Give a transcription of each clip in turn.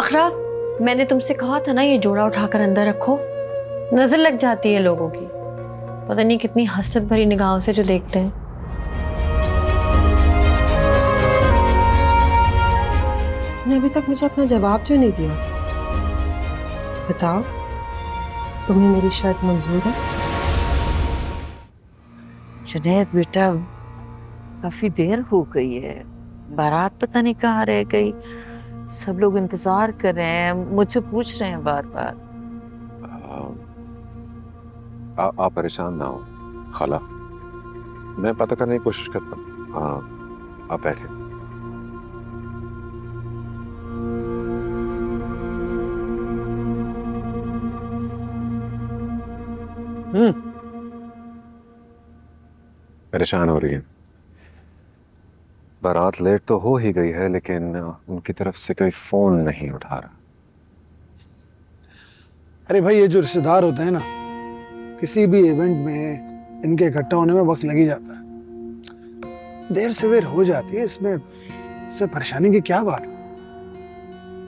आखरा, मैंने तुमसे कहा था ना ये जोड़ा उठाकर अंदर रखो, नजर लग जाती है लोगों की। पता नहीं कितनी हसरत भरी निगाहों से जो देखते हैं। ने अभी तक मुझे अपना जवाब जो नहीं दिया। बताओ, तुम्हें मेरी शर्त मंजूर है? जुनैद बेटा, काफी देर हो गई है, बारात पता नहीं कहाँ रह गई, सब लोग इंतजार कर रहे हैं, मुझसे पूछ रहे हैं बार बार। आप परेशान ना हो खाला, मैं पता करने की कोशिश करता हूँ। आप बैठे। परेशान हो रही है। बारात लेट तो हो ही गई है, लेकिन उनकी तरफ से कोई फोन नहीं उठा रहा। अरे भाई, ये जो रिश्तेदार होते हैं ना, किसी भी इवेंट में इनके इकट्ठा होने में वक्त लग ही जाता है। देर सवेर हो जाती है, इसमें परेशानी की क्या बात है?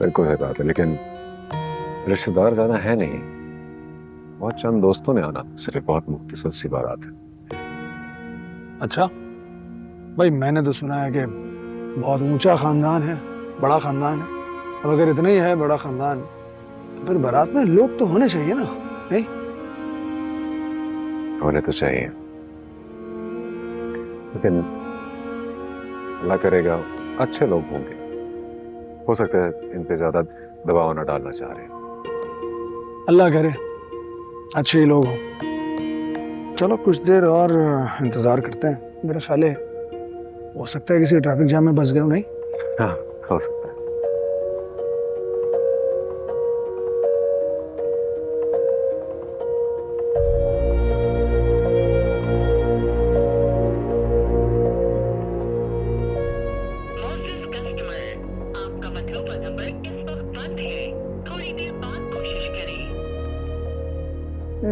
बिल्कुल सही बात है, लेकिन रिश्तेदार ज्यादा है नहीं, बहुत चंद दोस्तों ने आना, सिर्फ बहुत मुख्तसर सी बारात है। अच्छा भाई, मैंने तो सुना है कि बहुत ऊंचा खानदान है, बड़ा खानदान है। अब अगर इतना ही है बड़ा खानदान, तो फिर बारात में लोग तो होने चाहिए ना, नहीं? होने तो चाहिए, लेकिन अल्लाह करेगा अच्छे लोग होंगे। हो सकता है इन पे ज्यादा दबाव ना डालना चाह रहे हैं। अल्लाह करे अच्छे ही लोग हों। चलो कुछ देर और इंतजार करते हैं। मेरा ख्याल है हो सकता है किसी ट्रैफिक जाम में फंस गए हो, नहीं? हाँ, हो सकता है।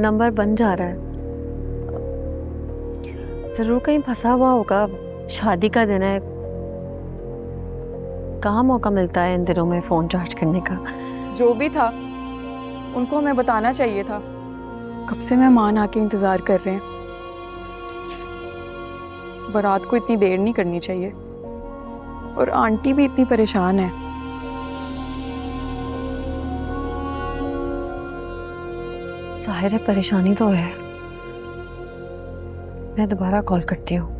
नंबर बन जा रहा है, जरूर कहीं फंसा हुआ होगा। शादी का दिन है, कहाँ मौका मिलता है इन दिनों में फोन चार्ज करने का। जो भी था उनको हमें बताना चाहिए था। कब से मेहमान आके इंतजार कर रहे हैं। बारात को इतनी देर नहीं करनी चाहिए, और आंटी भी इतनी परेशान है। जाहिर है परेशानी तो है। मैं दोबारा कॉल करती हूँ।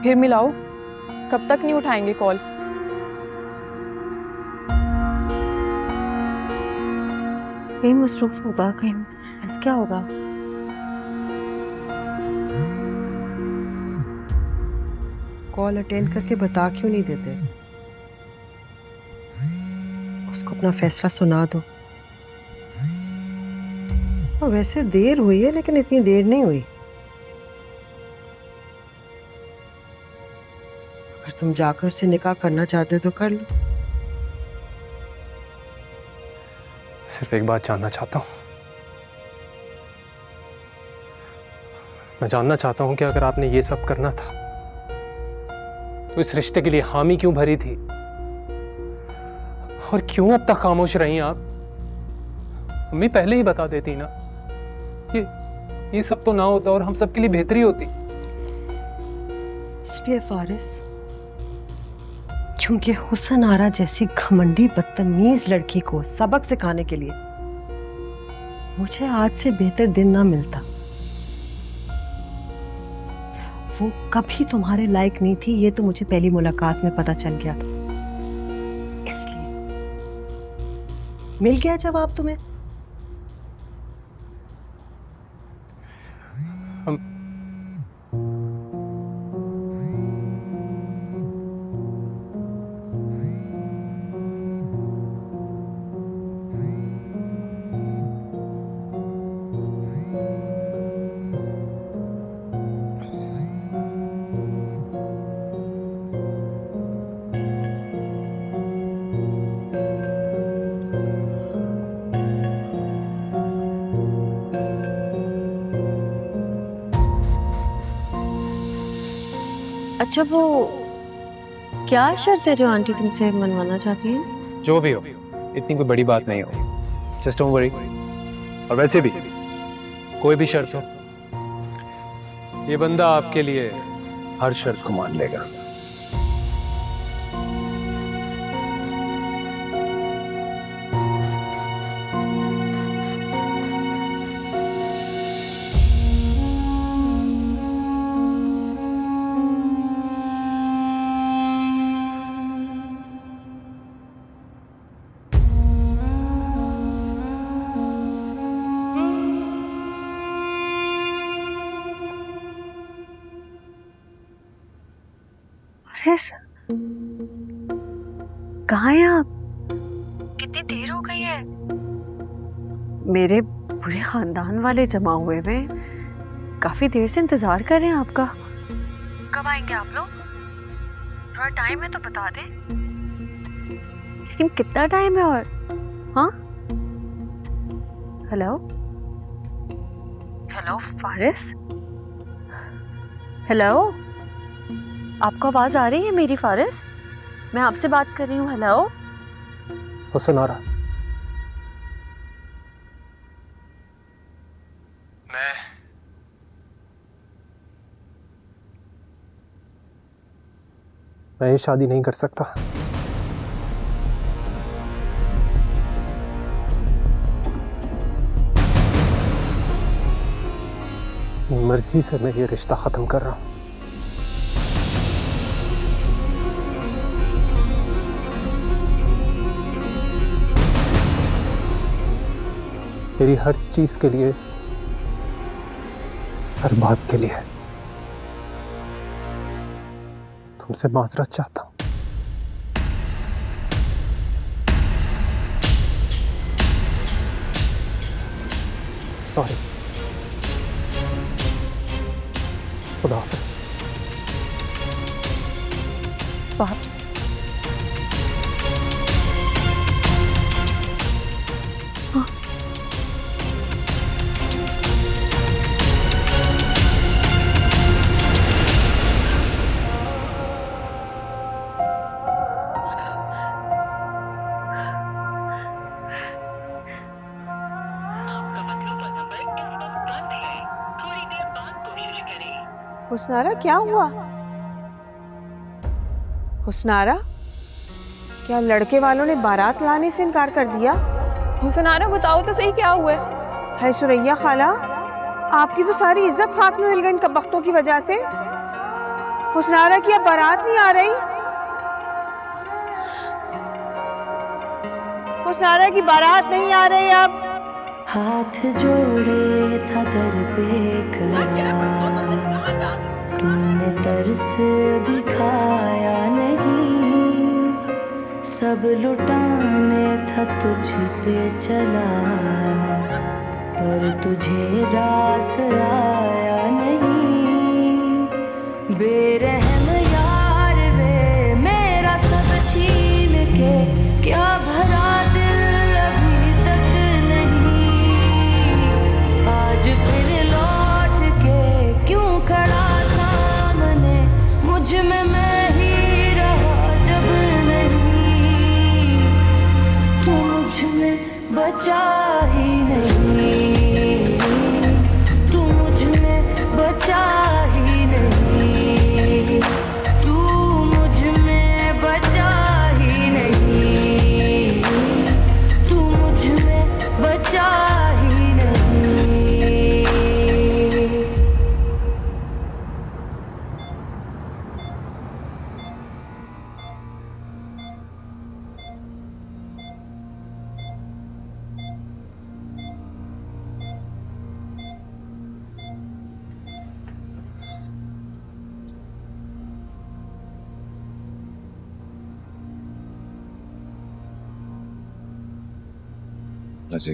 फिर मिलाओ, कब तक नहीं उठाएंगे कॉल? कहीं मसरूफ होगा, कहीं ऐसा क्या होगा? कॉल अटेंड करके बता क्यों नहीं देते? उसको अपना फैसला सुना दो। और वैसे देर हुई है, लेकिन इतनी देर नहीं हुई। अगर तुम जाकर उससे निकाह करना चाहते हो तो कर लो। सिर्फ एक बात जानना चाहता हूँ। मैं जानना चाहता हूँ कि अगर आपने ये सब करना था तो इस रिश्ते के लिए हामी क्यों भरी थी, और क्यों अब तक खामोश रही आप? मम्मी पहले ही बता देती ना, ये सब तो ना होता और हम सब के लिए बेहतरी होती। इसलिए फारिस, क्योंकि हुसन आरा जैसी घमंडी बदतमीज लड़की को सबक सिखाने के लिए मुझे आज से बेहतर दिन ना मिलता। वो कभी तुम्हारे लायक नहीं थी, ये तो मुझे पहली मुलाकात में पता चल गया था। इसलिए मिल गया जवाब तुम्हें। अच्छा, वो क्या शर्त है जो आंटी तुमसे मनवाना चाहती है? जो भी हो, इतनी कोई बड़ी बात नहीं हो, जस्ट डोंट वरी। और वैसे भी कोई भी शर्त हो, ये बंदा आपके लिए हर शर्त को मान लेगा। कहाँ हैं आप? कितनी देर हो गई है? मेरे पूरे खानदान वाले जमा हुए हुए, काफी देर से इंतजार कर रहे हैं आपका। कब आएंगे आप लोग? थोड़ा टाइम है तो बता दें। लेकिन कितना टाइम है और? हाँ, हेलो हेलो फारिस, हेलो, आपको आवाज आ रही है मेरी फारिस? मैं आपसे बात कर रही हूँ। हेलो, वो सुना रहा। मैं ये शादी नहीं कर सकता। मर्जी से मैं ये रिश्ता खत्म कर रहा हूं। मेरी हर चीज के लिए, हर बात के लिए तुमसे माजरत चाहता हूं। सॉरी। खुदा हाफिज़। हुस्नारा, क्या हुआ? हुस्नारा, क्या लड़के वालों ने बारात लाने से इनकार कर दिया? हुस्नारा, बताओ तो सही क्या हुआ है? है सुरैया खाला, आपकी तो सारी इज्जत खाक में मिल गई इन कबख्तों की वजह से। हुस्नारा की अब बारात नहीं आ रही। हुस्नारा की बारात नहीं आ रही अब। हाथ जोड़े था दर पे खड़ा, तूने तरस दिखाया नहीं, सब लुटाने था तुझ पे चला, पर तुझे रास आया नहीं। बेरहम यार वे मेरा सब छीन के, क्या भरा दिल अभी तक नहीं, आज फिर लौट के क्यों खड़ा सामने, मुझ में मैं ही रहा जब नहीं, तू मुझ में बचा ही नहीं, तू मुझ में बचा ही नहीं, तू मुझ में बचा ही नहीं, तू मुझ में बचा ही नहीं। खाला जी,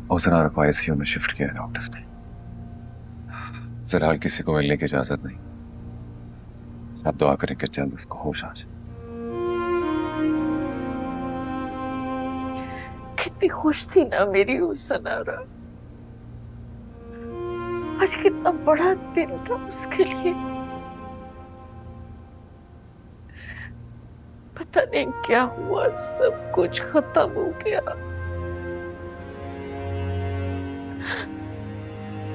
हुसनारा को आईसीयू में शिफ्ट किया है डॉक्टर्स ने। फिलहाल किसी को मिलने की इजाजत नहीं। आप दुआ करें कि जल्द उसको होश आ जाए। कितनी खुश थी ना मेरी हुसनारा, आज कितना बड़ा दिन था उसके लिए। पता नहीं क्या हुआ, सब कुछ खत्म हो गया।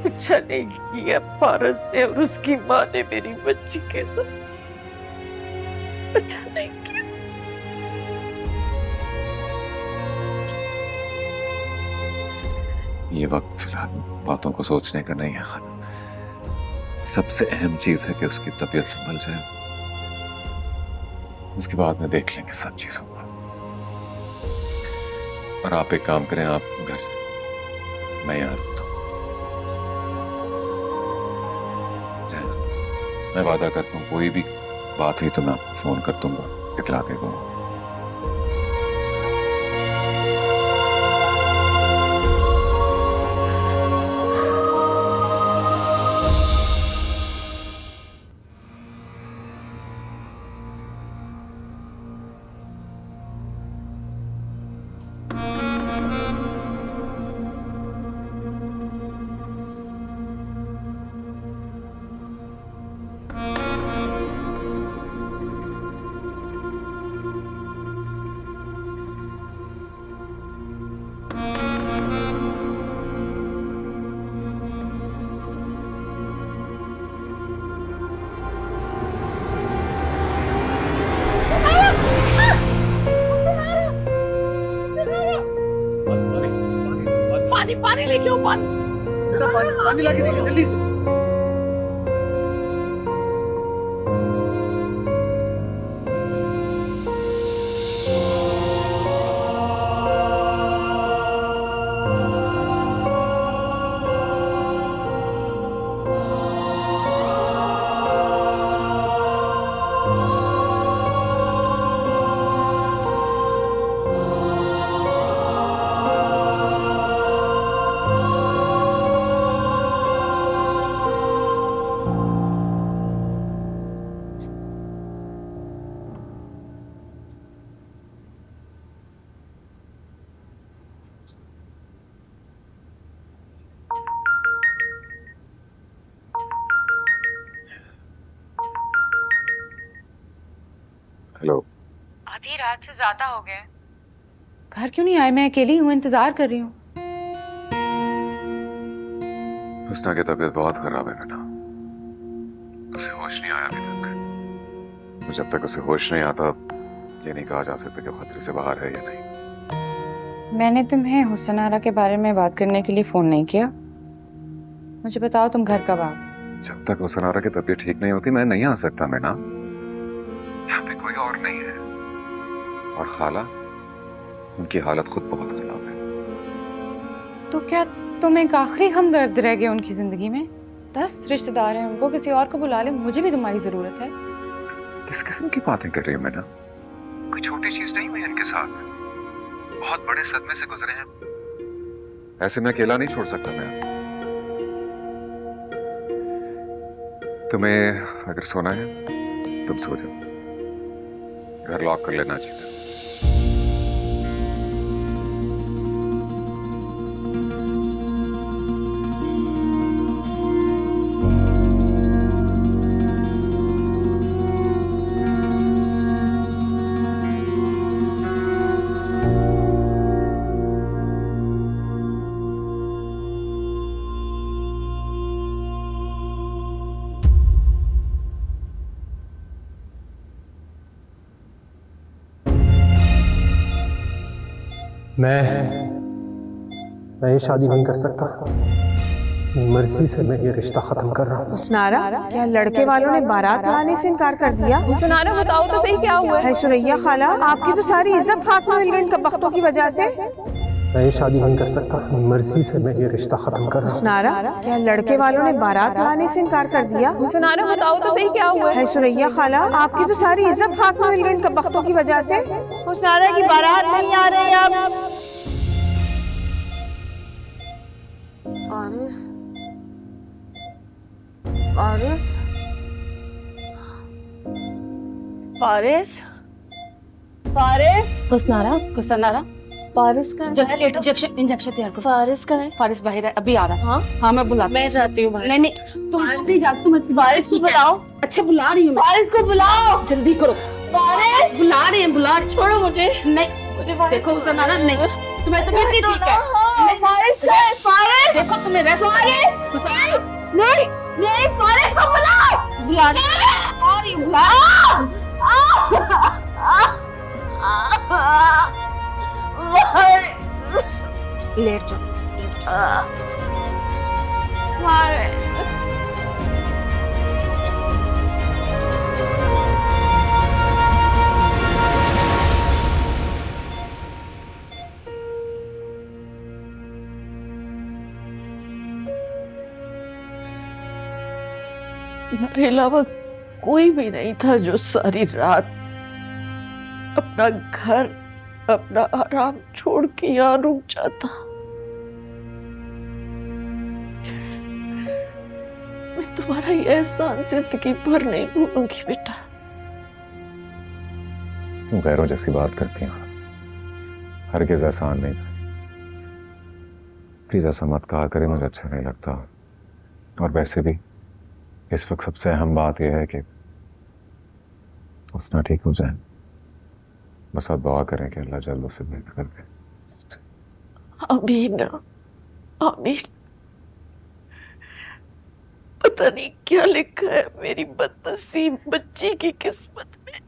अच्छा नहीं किया फारस ने और उसकी माँ ने मेरी बच्ची के साथ, अच्छा नहीं किया। ये वक्त फिलहाल बातों को सोचने का नहीं है खाला। सबसे अहम चीज है कि उसकी तबीयत संभल जाए, उसके बाद में देख लेंगे सब चीजों को। और आप एक काम करें, आप घर से, मैं यहाँ रुकता हूँ। मैं वादा करता हूँ कोई भी बात हुई तो मैं आपको फोन कर दूंगा, इतला दे दूंगा। पानी लेके आओ, पानी लाके दीजिए जल्दी से। हेलो। आधी रात से ज्यादा हो गए, घर क्यों नहीं आए? मैं अकेली हूँ, इंतजार कर रही हूँ। हुस्ना की तबीयत बहुत खराब है बेटा, उसे होश नहीं आया अभी तक। तो जब तक उसे होश नहीं आता ये नहीं कहा जा सकता कि खतरे से बाहर है या नहीं। मैंने तुम्हें हुसनारा के बारे में बात करने के लिए फोन नहीं किया। मुझे बताओ तुम घर कब आओ? जब तक हुसनारा की तबीयत ठीक नहीं होती मैं नहीं आ सकता। मैं ना, यहाँ पे कोई और नहीं है। और खाला, उनकी हालत खुद बहुत खराब है। तो क्या तुम एक आखिरी हमदर्द रह गए उनकी जिंदगी में? 10 रिश्तेदार हैं उनको, किसी और को बुला ले, मुझे भी तुम्हारी जरूरत है। किस किस्म की बातें कर रही है मैडम? कोई छोटी चीज नहीं है इनके साथ, बहुत बड़े सदमे से गुजरे हैं। ऐसे मैं अकेला नहीं छोड़ सकता। मैं तुम्हें अगर सोना है तुम सो जाओ, घर लॉक कर लेना चाहिए। मैं ये शादी नहीं कर सकता। मर्जी से मैं ये रिश्ता खत्म कर रहा हूँ। हुस्नारा, क्या लड़के वालों ने बारात लाने से इनकार कर दिया? हुसनारा बताओ तो सही क्या हुआ है? सुरैया खाला, आपकी तो सारी इज्जत खाक में मिल गई इन कबख्तों की वजह से। मैं ये शादी नहीं कर सकता। मर्जी से मैं ये रिश्ता खत्म कर रहा हूँ। हुस्नारा, क्या लड़के वालों ने बारात लाने से इनकार कर दिया? हुसनारा बताओ तो सही क्या हुआ है? सुरैया खाला, आपकी तो सारी इज्जत खाक में मिल गई इन कबख्तों की वजह से। हुस्नारा की बारात नहीं आ रही अब। फारिस फारिस फारिस फारिस कुसनारा फारिस का जो है लेट इंजेक्शन तैयार करो। फारिस का है। फारिस बाहर है, अभी आ रहा है। हाँ मैं बुलाती मैं जाती हूँ। नहीं नहीं तुम जल्दी जा, तुम फारिस को बुलाओ। अच्छा बुला रही हूँ मैं। फारिस को बुलाओ। जल्दी करो। फारिस बुला रही हैं, बुला रही। छोड़ो मुझे। नहीं मुझे फारिस देखो कुसनारा, नहीं तुम्हें तबीयत नहीं ठीक है। हाँ, फारिस का है। फारिस देखो तुम्हें रेस्ट कुसनारा नहीं नहीं फारिस को बुलाओ। बुला रही हूँ, आ रही हूँ, बुला लेट जाओ। मेरे अलावा कोई भी नहीं था जो सारी रात अपना घर, अपना आराम छोड़ के यहाँ रुक जाता। मैं तुम्हारा ये एहसान जिंदगी भर नहीं भूलूंगी बेटा। तुम गैरों जैसी बात करती हैं। हरगिज़ एहसान नहीं था। प्लीज ऐसा मत कहा करे, मुझे अच्छा नहीं लगता। और वैसे भी इस वक्त सबसे अहम बात यह है कि उसना ठीक हो जाए। बस आप दुआ करें कि अल्लाह जल्द उसे बेहतर कर दे। आमीन आमीन। पता नहीं क्या लिखा है मेरी बदनसीब बच्ची की किस्मत में।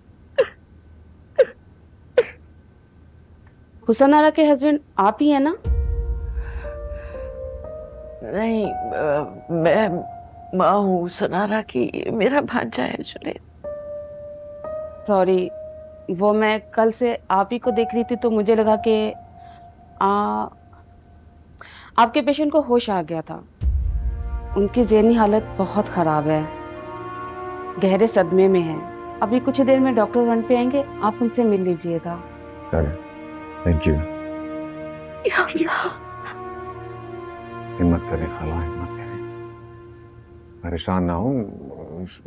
हुसनारा के हस्बैंड आप ही है ना? नहीं मैं माँ हूँ सनारा की। मेरा भांजा है जुनैद। सॉरी, वो मैं कल से आप ही को देख रही थी तो मुझे लगा कि आपके पेशेंट को होश आ गया था। उनकी ज़हनी हालत बहुत ख़राब है, गहरे सदमे में है। अभी कुछ देर में डॉक्टर वन पे आएंगे, आप उनसे मिल लीजिएगा। Thank you. या अल्लाह। हिम्मत करें खाला, हिम्मत करें। परेशान ना हो।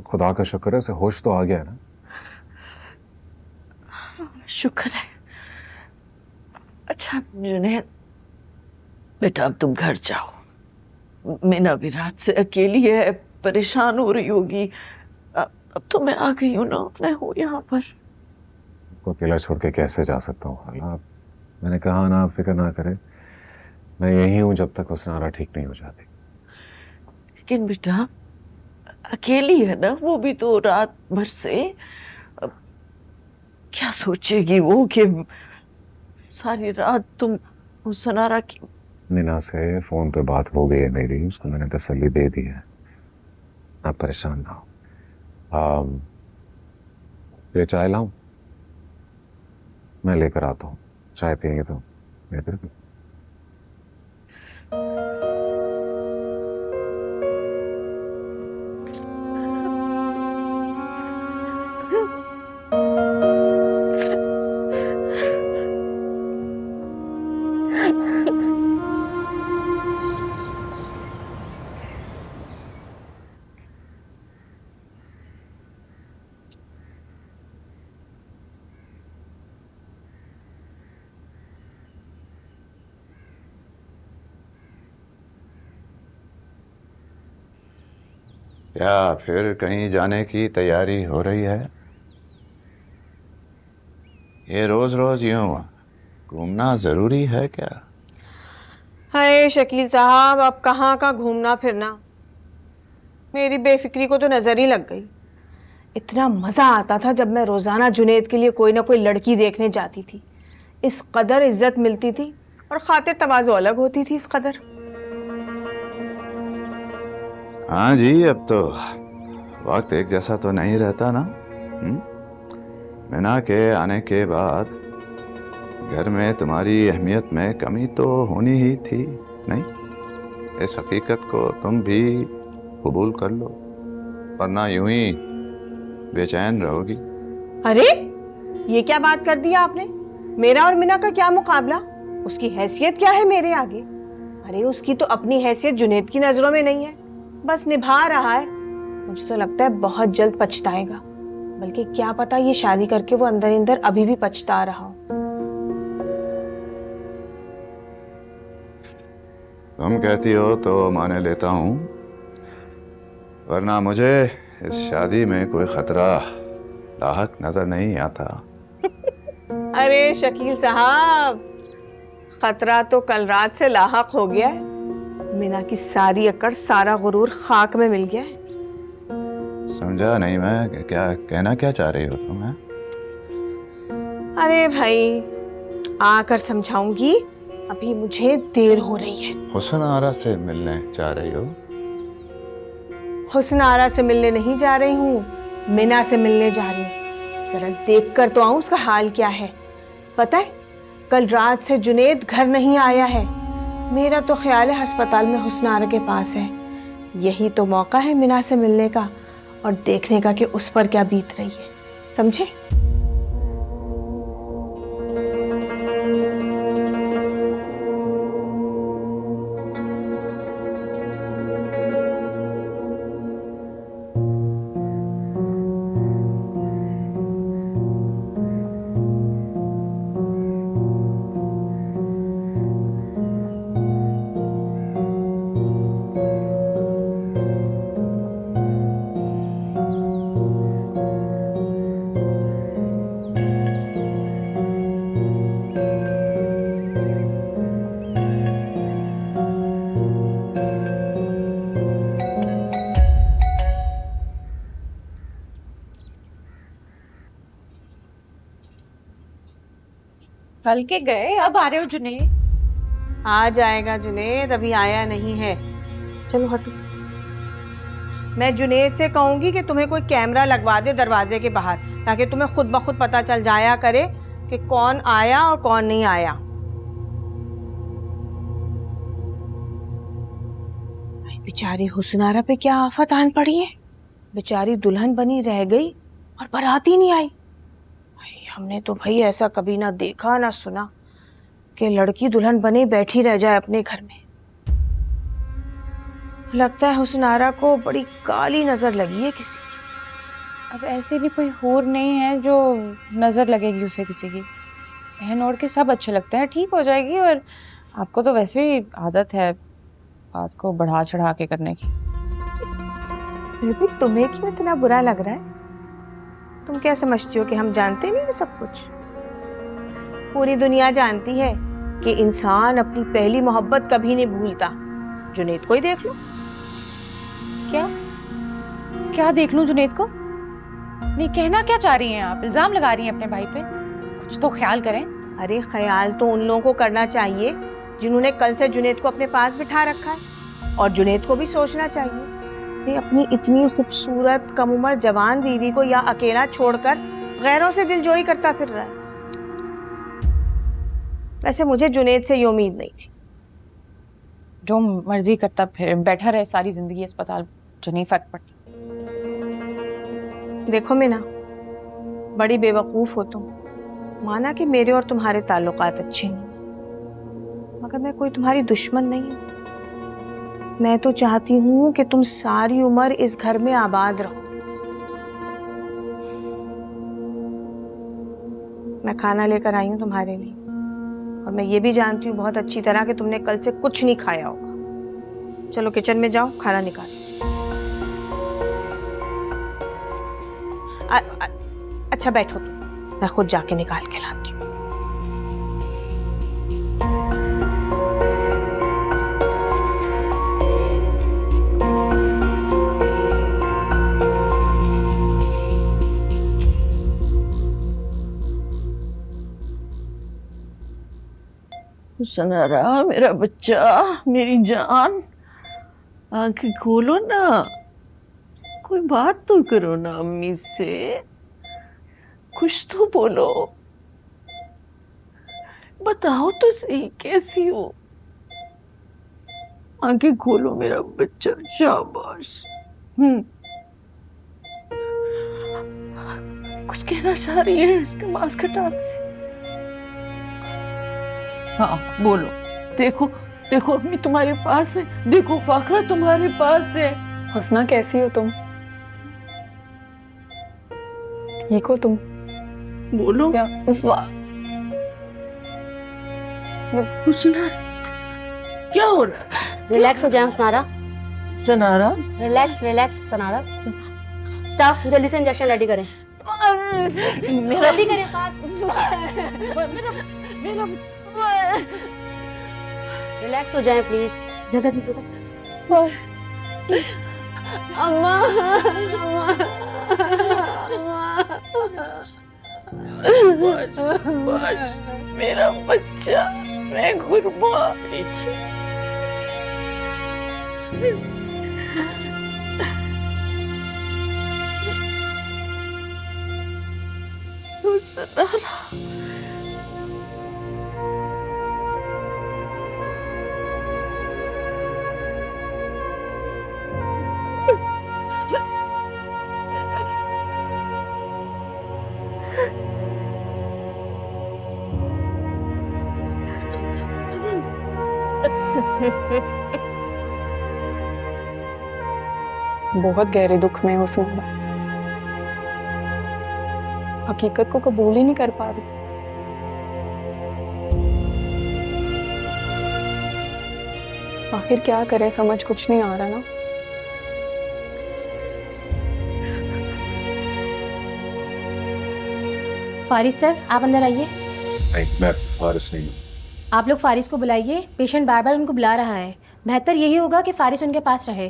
खुदा का शुक्र है उसे होश तो आ गया ना। शुक्र है। अच्छा जुनैद बेटा, अब तुम घर जाओ। मीना भी रात से अकेली है, परेशान हो रही होगी। अब तो मैं आ गई हूँ ना, मैं हूँ यहाँ पर। को अकेला छोड़ के कैसे जा सकता हूँ खाला? मैंने कहा ना, आप फिक्र ना करें। मैं यही हूँ जब तक उसनारा ठीक नहीं हो जाती। लेकिन बेटा अकेली है ना, वो भी तो रात भर से। अब क्या सोचेगी वो कि सारी रात तुम उस सनारा की। मीना से फोन पे बात हो गई है मेरी, उसको मैंने तसल्ली दे दी है। आप परेशान ना हो। ये चाय लाऊं? मैं लेकर आता हूँ। चाय पियेंगे तो बेहतर। क्या फिर कहीं जाने की तैयारी हो रही है? ये रोज रोज यूं घूमना जरूरी है क्या? हाय शकील साहब, अब कहाँ का घूमना फिरना। मेरी बेफिक्री को तो नज़र ही लग गई। इतना मज़ा आता था जब मैं रोज़ाना जुनैद के लिए कोई ना कोई लड़की देखने जाती थी। इस कदर इज्जत मिलती थी और खातिर तवाज़ो अलग होती थी इस कदर। हाँ जी, अब तो वक्त एक जैसा तो नहीं रहता ना। मीना के आने के बाद घर में तुम्हारी अहमियत में कमी तो होनी ही थी, नहीं? इस हकीकत को तुम भी कबूल कर लो, वरना यूं ही बेचैन रहोगी। अरे ये क्या बात कर दी आपने? मेरा और मीना का क्या मुकाबला? उसकी हैसियत क्या है मेरे आगे? अरे उसकी तो अपनी हैसियत जुनैद की नजरों में नहीं है, बस निभा रहा है। मुझे तो लगता है बहुत जल्द पछताएगा, बल्कि क्या पता ये शादी करके वो अंदर अंदर अभी भी पछता रहा हो। तुम कहती हो तो माने लेता हूँ, वरना मुझे इस शादी में कोई खतरा लाहक नजर नहीं आता। अरे शकील साहब, खतरा तो कल रात से लाहक हो गया है। मीना की सारी अकड़, सारा गुरूर खाक में मिल गया है। समझा नहीं मैं, क्या कहना क्या चाह रही हो तुम? अरे भाई, आकर समझाऊंगी, अभी मुझे देर हो रही है। हुस्न आरा से मिलने चाह रही हो? हुस्न आरा से मिलने नहीं जा रही हूँ, मीना से मिलने जा रही हूँ। जरा देख कर तो आऊं उसका हाल क्या है। पता है, कल रात से जुनैद घर नहीं आया है। मेरा तो ख्याल है अस्पताल में हुस्न आरा के पास है। यही तो मौका है मीना से मिलने का और देखने का कि उस पर क्या बीत रही है, समझे? कल के गए, अब आ रहे हो जुनैद? आ जाएगा जुनैद, अभी आया नहीं है। चलो हटो। मैं जुनैद से कहूंगी कि तुम्हें कोई कैमरा लगवा दे दरवाजे के बाहर, ताकि तुम्हें खुद ब खुद पता चल जाया करे कि कौन आया और कौन नहीं आया। बेचारी हुस्नारा पे क्या आफत आन पड़ी है। बेचारी दुल्हन बनी रह गई और बाराती नहीं आई। हमने तो भाई ऐसा कभी ना देखा ना सुना कि लड़की दुल्हन बने बैठी रह जाए अपने घर में। लगता है हुस्नारा को बड़ी काली नजर लगी है किसी की। अब ऐसे भी कोई हूर नहीं है जो नजर लगेगी उसे किसी की। पहन ओढ़ के सब अच्छे लगते हैं, ठीक हो जाएगी। और आपको तो वैसे भी आदत है बात को बढ़ा चढ़ा के करने की। फिर भी तुम्हें क्यों इतना बुरा लग रहा है? तुम क्या समझती हो कि हम जानते नहीं है सब कुछ? पूरी दुनिया जानती है कि इंसान अपनी पहली मोहब्बत कभी नहीं भूलता। जुनैद को ही देख लो। क्या क्या देख लूं जुनैद को? नहीं, कहना क्या चाह रही हैं आप? इल्जाम लगा रही हैं अपने भाई पे? कुछ तो ख्याल करें। अरे ख्याल तो उन लोगों को करना चाहिए जिन्होंने कल से जुनैद को अपने पास बिठा रखा है, और जुनैद को भी सोचना चाहिए कि अपनी इतनी खूबसूरत कम उम्र जवान बीवी को या अकेला छोड़कर गैरों से दिलजोई करता फिर रहा है। वैसे मुझे जुनैद से ये उम्मीद नहीं थी। जो मर्जी करता फिर बैठा रहे सारी जिंदगी अस्पताल, जो नहीं फर्क पड़ता। देखो मीना, बड़ी बेवकूफ हो तुम। माना कि मेरे और तुम्हारे ताल्लुकात अच्छे नहीं, मगर मैं कोई तुम्हारी दुश्मन नहीं हूं। मैं तो चाहती हूँ कि तुम सारी उम्र इस घर में आबाद रहो। मैं खाना लेकर आई हूँ तुम्हारे लिए, और मैं ये भी जानती हूँ बहुत अच्छी तरह कि तुमने कल से कुछ नहीं खाया होगा। चलो किचन में जाओ, खाना निकालो। अच्छा बैठो तुम, मैं खुद जाके निकाल के लाती हूँ। हुस्नारा, मेरा बच्चा, मेरी जान, आंखें खोलो ना, कोई बात तो करो ना अम्मी से, कुछ तो बोलो, बताओ तो सही कैसी हो। आंखें खोलो मेरा बच्चा, शाबाश। कुछ कहना चाह रही है? इसका मास्क हटा दे। हाँ बोलो। देखो देखो अम्मी तुम्हारे पास है, देखो फाखरा तुम्हारे पास है। हुस्ना कैसी हो तुम? ठीक हो तुम? बोलो। क्या? हुस्ना क्या हो रहा है? रिलैक्स हो जाए सनारा। सनारा रिलैक्स रिलैक्स सनारा। स्टाफ जल्दी से इंजेक्शन रेडी करें। जल्दी करें फास्ट। मेरा रिलैक्स हो जाए प्लीज। जगह से जगह। अम्मा बस बस मेरा बच्चा, मैं कुर्बान। बहुत गहरे दुख में हो सनारा। हकीकत को कबूल ही नहीं कर पा रही। आखिर क्या करें, समझ कुछ नहीं आ रहा ना। फारिस सर आप अंदर आइए। नहीं, मैं फारिस नहीं हूँ। आप लोग फारिस को बुलाइए, पेशेंट बार बार उनको बुला रहा है। बेहतर यही होगा कि फारिस उनके पास रहे।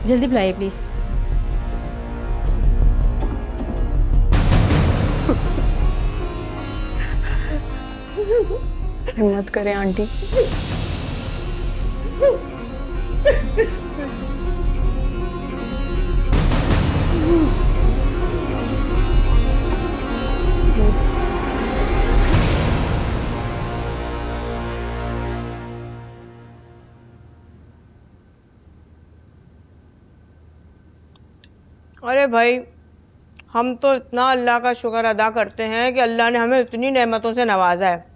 जल्दी बुलाइए प्लीज। हिम्मत करें आंटी। अरे भाई, हम तो इतना अल्लाह का शुक्र अदा करते हैं कि अल्लाह ने हमें इतनी नेमतों से नवाजा है।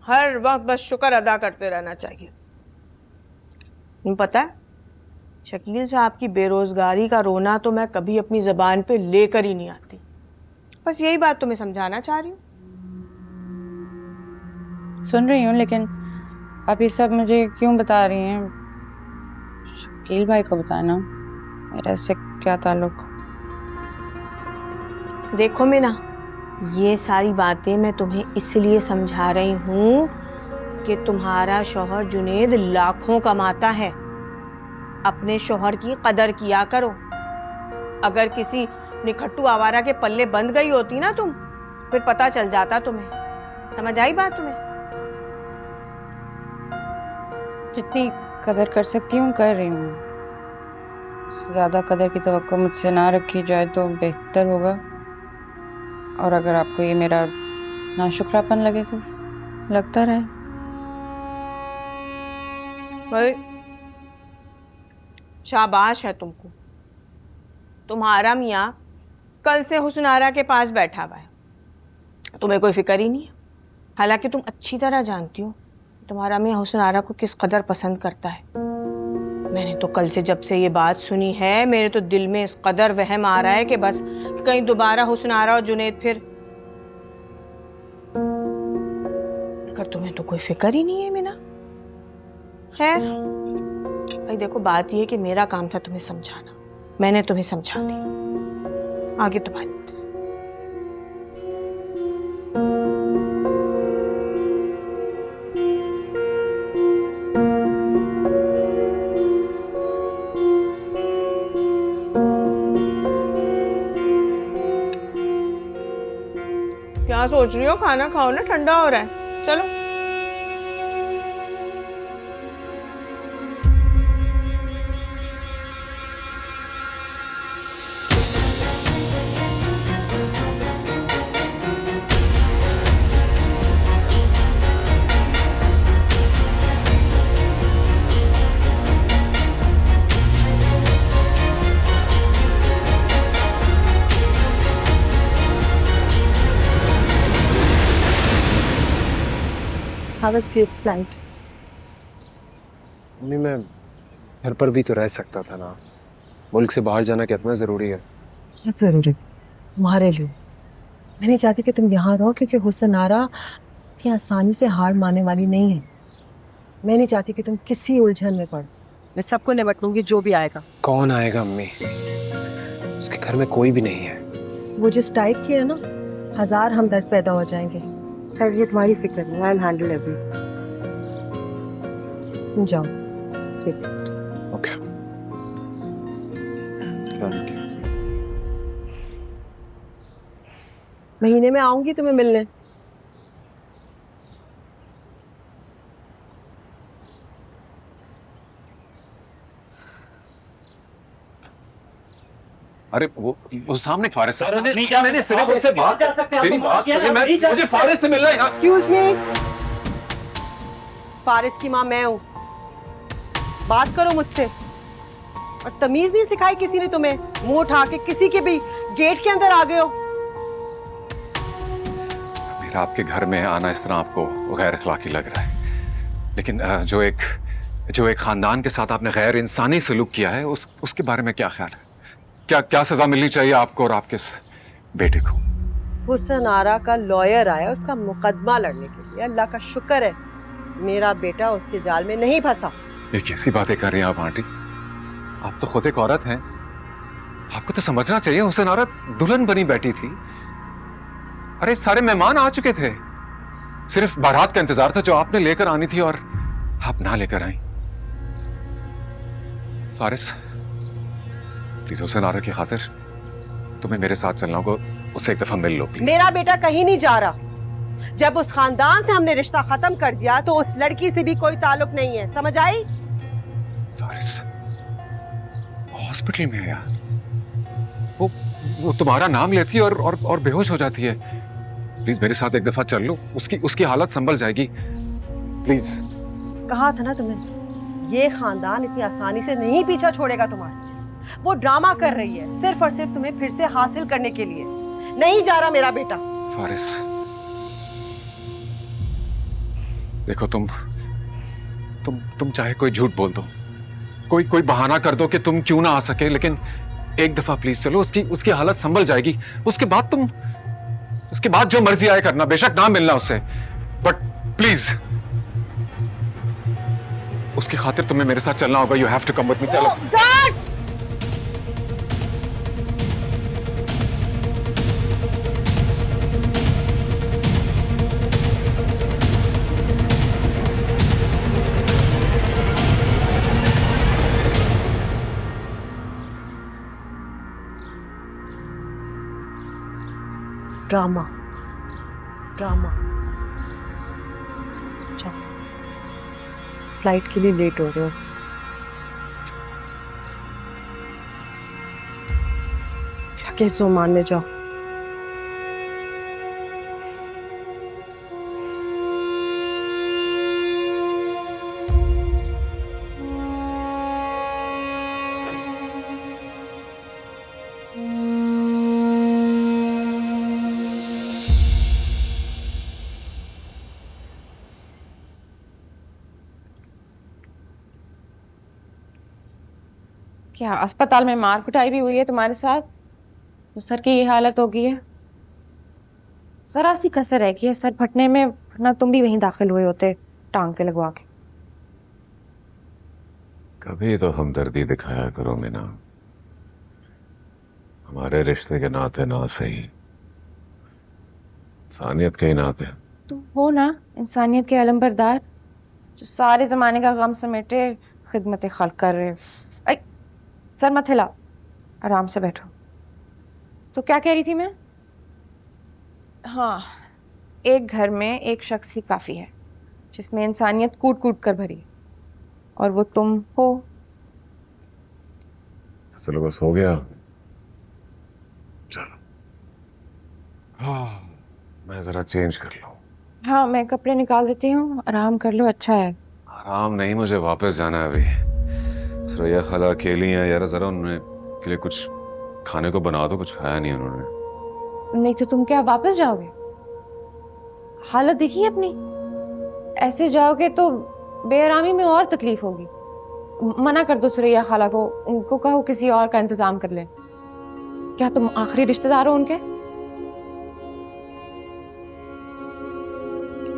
हर वक्त बस शुक्र अदा करते रहना चाहिए। तुम्हें पता है, शकील साहब की बेरोज़गारी का रोना तो मैं कभी अपनी ज़बान पे लेकर ही नहीं आती। बस यही बात तुम्हें समझाना चाह रही हूँ। सुन रही हूँ, लेकिन आप ये सब मुझे क्यों बता रही हैं? शकील भाई को बताना, मेरा इससे क्या ताल्लुक? देखो मीना, ये सारी बातें मैं तुम्हें इसलिए समझा रही हूँ कि तुम्हारा शौहर जुनेद लाखों कमाता है। अपने शौहर की कदर किया करो। अगर किसी निखट्टू आवारा के पल्ले बंद गई होती ना तुम, फिर पता चल जाता तुम्हें। समझ आई बात तुम्हें? जितनी कदर कर सकती हूँ कर रही हूँ। ज़्यादा कदर की तवक्को मुझसे ना रखी जाए तो बेहतर होगा। और अगर आपको ये मेरा नाशुक्रापन लगे तो लगता रहे। भाई शाबाश है तुमको। तुम्हारा मियाँ कल से हुस्नारा के पास बैठा हुआ है, तुम्हें कोई फिक्र ही नहीं है। हालांकि तुम अच्छी तरह जानती हो तुम्हारा मियाँ हुस्नारा को किस कदर पसंद करता है। मैंने तो कल से जब से ये बात सुनी है, मेरे तो दिल में इस कदर वहम आ रहा है कि बस कहीं दोबारा हुस्नारा और जुनेद फिर। कर तुम्हें तो कोई फिक्र ही नहीं है मीना। खैर भाई देखो, बात ये कि मेरा काम था तुम्हें समझाना, मैंने तुम्हें समझा दी। आगे तुम्हारी मर्जी। क्या सोच रही हो? खाना खाओ ना, ठंडा हो रहा है। चलो। Have a safe flight. Mummy मैं घर पर भी तो रह सकता था ना, मुल्क से बाहर जाना कितना ज़रूरी है। बहुत ज़रूरी तुम्हारे लिए। मैं नहीं चाहती कि तुम यहाँ रहो, क्योंकि हुस्न आरा इतनी आसानी से हार मानने वाली नहीं है। मैं नहीं चाहती कि तुम किसी उलझन में पड़ो। मैं सबको निपट लूंगी, जो भी आएगा। कौन आएगा अम्मी? उसके घर में कोई भी नहीं है। वो जिस टाइप की है ना, 1000 हमदर्द पैदा हो जाएंगे। खैर ये तुम्हारी फिक्र नहीं, आई विल हैंडल एवरीथिंग। तुम जाओ सेफ। Okay thank you. महीने में आऊंगी तुम्हें मिलने। अरे वो सामने फारिस सर मैंने सिर्फ उनसे बात कर सकते हैं, तेरी बात सुनिए, मैं मुझे फारिस से मिलना है यार। एक्सक्यूज मी, फारिस की माँ मैं हूँ, बात करो मुझसे। और तमीज नहीं सिखाई किसी ने तुम्हें? मुंह उठा के किसी के भी गेट के अंदर आ गए हो। मेरा आपके घर में आना इस तरह आपको गैर अखलाकी लग रहा है, लेकिन जो एक खानदान के साथ आपने गैर इंसानी सलूक किया है उसके बारे में क्या ख्याल है? क्या सजा मिलनी चाहिए आपको और आपके बेटे को? हुस्न आरा का लॉयर आया उसका मुकदमा लड़ने के लिए। अल्लाह का शुक्र है मेरा बेटा उसके जाल में नहीं फंसा। ये कैसी बातें कर रही हैं आप आंटी? आप तो खुद एक औरत हैं, आपको तो समझना चाहिए हुस्न आरा दुल्हन बनी बैठी थी। अरे सारे मेहमान आ चुके थे, सिर्फ बारात का इंतजार था जो आपने लेकर आनी थी और आप ना लेकर आई। फारिस प्लीज हुस्न आरा की खातिर तुम्हें मेरे साथ चलना होगा, उससे एक दफा मिल लो प्लीज। मेरा बेटा कहीं नहीं जा रहा। जब उस खानदान से हमने रिश्ता खत्म कर दिया तो उस लड़की से भी कोई ताल्लुक नहीं है, समझ आई? फारिस हॉस्पिटल में है यार, वो तुम्हारा नाम लेती है और बेहोश हो जाती है। प्लीज मेरे साथ एक दफा चल लो, उसकी हालत संभल जाएगी प्लीज। कहा था ना तुम्हें, ये खानदान इतनी आसानी से नहीं पीछा छोड़ेगा तुम्हारा। वो ड्रामा कर रही है सिर्फ और सिर्फ तुम्हें फिर से हासिल करने के लिए। नहीं जा रहा मेरा बेटा। फारिस देखो, तुम चाहे कोई झूठ बोल दो, कोई बहाना कर दो कि तुम क्यों ना आ सके, लेकिन एक दफा प्लीज चलो, उसकी हालत संभल जाएगी। उसके बाद जो मर्जी आए करना, बेशक ना मिलना उससे, बट प्लीज उसकी खातिर तुम्हें मेरे साथ चलना होगा। You have to come with me. चलो। Drama drama. जाओ, फ्लाइट के लिए लेट हो रहे हो। लगेज ओमान में जाओ। क्या अस्पताल में मार कुटाई भी हुई है तुम्हारे साथ? तो सर की ये हालत हो गई है। जरा सी कसर रह गई है सर फटने में, वरना तुम भी वहीं दाखिल हुए होते टांग पे लगवा के। कभी तो हमदर्दी दिखाया करो मीना, हमारे रिश्ते के नाते ना सही, इंसानियत के ही नाते। तुम हो ना इंसानियत के अलंबरदार, जो सारे जमाने का गम समेटे खिदमत खल्क कर रहे। सर मत हिला, आराम से बैठो। तो क्या कह रही थी मैं? हाँ, एक घर में एक शख्स ही काफ़ी है जिसमें इंसानियत कूट कूट कर भरी, और वो तुम हो। चलो बस हो गया, चलो। हाँ, मैं जरा चेंज कर लूं। हाँ, मैं कपड़े निकाल देती हूँ, आराम कर लो। अच्छा है। आराम नहीं, मुझे वापस जाना है अभी। सुरैया खाला अकेली हैं यार, जरा उन्हें के लिए कुछ खाने को बना दो, कुछ खाया नहीं उन्होंने। नहीं तो तुम क्या वापस जाओगे? हालत देखिए अपनी, ऐसे जाओगे तो बेआरामी में और तकलीफ होगी। मना कर दो सुरैया खाला को, उनको कहो किसी और का इंतजाम कर ले। क्या तुम आखिरी रिश्तेदार हो उनके?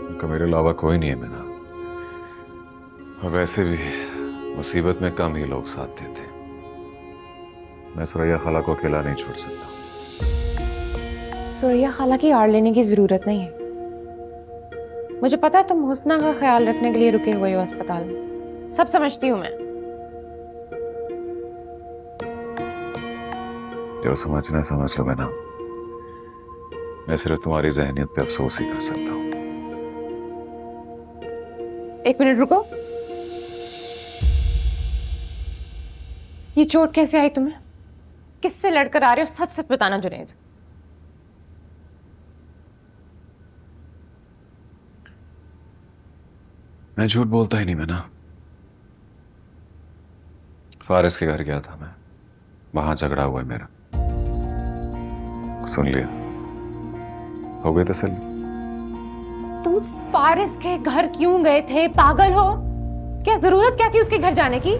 उनका मेरे अलावा कोई नहीं है मीना, और वैसे भी मुसीबत में कम ही लोग साथ देते। मैं सुरैया खाला को अकेला नहीं छोड़ सकता। सुरैया खाला की आड़ लेने की जरूरत नहीं है। मुझे पता है तुम हुस्ना का ख्याल रखने के लिए रुके हुए हो अस्पताल में, सब समझती हूँ मैं। जो समझना है समझ लो मीना, मैं सिर्फ तुम्हारी जहनियत पे अफसोस ही कर सकता हूँ। एक मिनट रुको, ये चोट कैसे आई तुम्हें? किससे लड़कर आ रहे हो? सच सच बताना जुनैद। मैं झूठ बोलता ही नहीं मैं ना। फारिस के घर गया था मैं, वहां झगड़ा हुआ है मेरा। सुन लिया, हो गई तसल्ली। तुम फारिस के घर क्यों गए थे? पागल हो क्या? जरूरत क्या थी उसके घर जाने की?